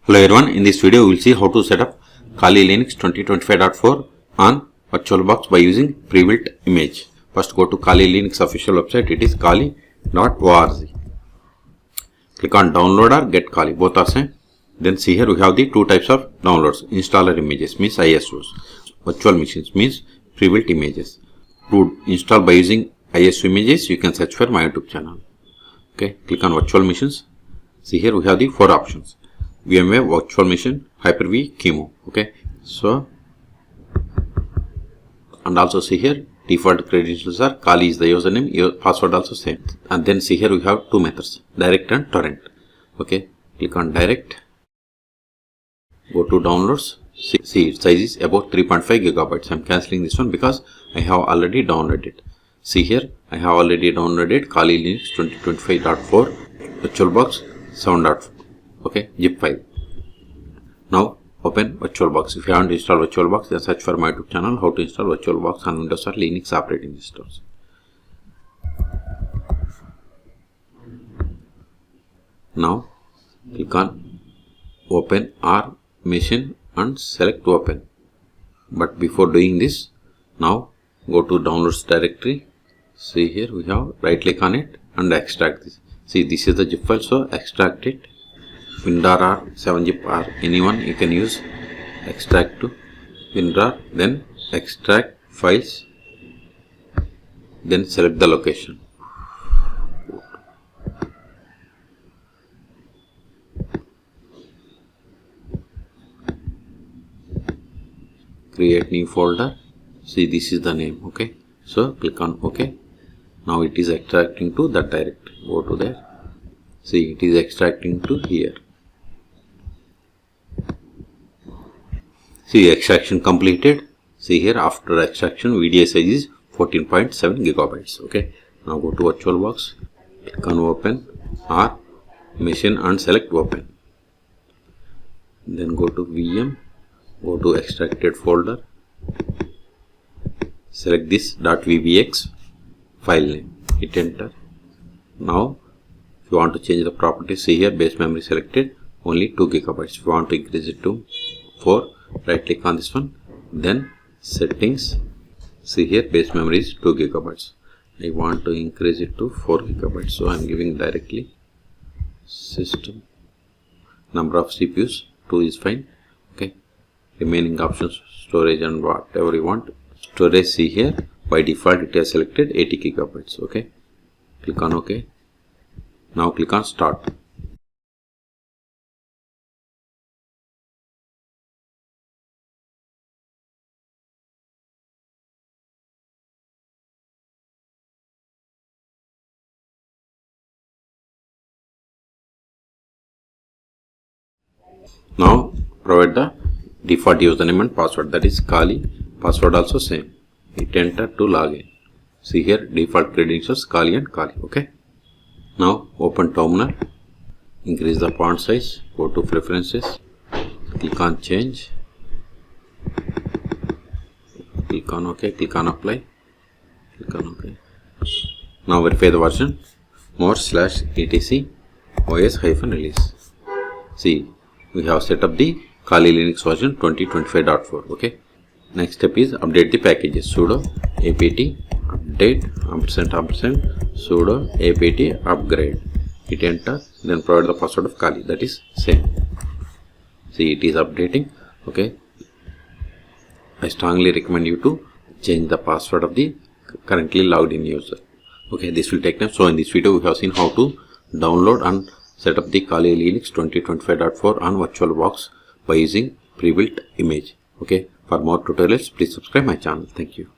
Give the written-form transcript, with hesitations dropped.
Hello everyone, in this video we will see how to set up Kali Linux 2025.4 on VirtualBox by using pre-built image. First go to Kali Linux official website, it is kali.org. Click on download or get Kali, both are same. Then see here we have the two types of downloads. Installer images means ISOs. Virtual machines means pre-built images. To install by using ISO images, you can search for my YouTube channel. Okay, click on virtual machines. See here we have the four options. VMware virtual machine, Hyper-V, Chemo. Okay, so and also see here default credentials are Kali is the username, your password also same. And then see here we have two methods, direct and torrent. Okay, click on direct, go to downloads. See its size is about 3.5 gigabytes. I'm cancelling this one because I have already downloaded it. See here I have already downloaded Kali Linux 2025.4 VirtualBox 7.4. Okay, zip file. Now open VirtualBox. If you haven't installed VirtualBox, then search for my YouTube channel how to install VirtualBox on Windows or Linux operating systems. Now click on open or machine and select open. But before doing this, now go to downloads directory. See here we have right click on it and extract this. See this is the zip file, so extract it. WinRAR or 7-zip or anyone you can use. Extract to WinRAR, then extract files, then select the location. Create new folder. See this is the name. Okay, so click on OK. Now it is extracting to that directory. Go to there. See it is extracting to here. See extraction completed. See here after extraction VDI size is 14.7 gigabytes. Okay, now go to VirtualBox, click on open or machine and select open. Then go to VM, go to extracted folder, select this .vbx file name, hit enter. Now if you want to change the properties, see here base memory selected only 2 gigabytes. If you want to increase it to 4, right click on this one, then settings. See here base memory is 2 gigabytes. I want to increase it to 4 gigabytes, so I am giving directly system number of CPUs 2 is fine. Okay, remaining options storage and whatever you want. Storage, see here by default it has selected 80 gigabytes. Okay, click on OK. Now click on start. Now provide the default username and password, that is Kali. Password also same. Hit enter to log in. See here default credentials Kali and Kali. Okay. Now open terminal. Increase the font size. Go to preferences. Click on change. Click on OK. Click on apply. Click on OK. Now verify the version. more/etc os-release. See, we have set up the Kali Linux version 2025.4. Okay. Next step is update the packages. Sudo apt update && sudo apt upgrade. Hit enter. Then provide the password of Kali. That is same. See it is updating. Okay. I strongly recommend you to change the password of the currently logged in user. Okay. This will take time. So in this video we have seen how to download and set up the Kali Linux 2025.4 on VirtualBox by using pre-built image. Okay. For more tutorials, please subscribe my channel. Thank you.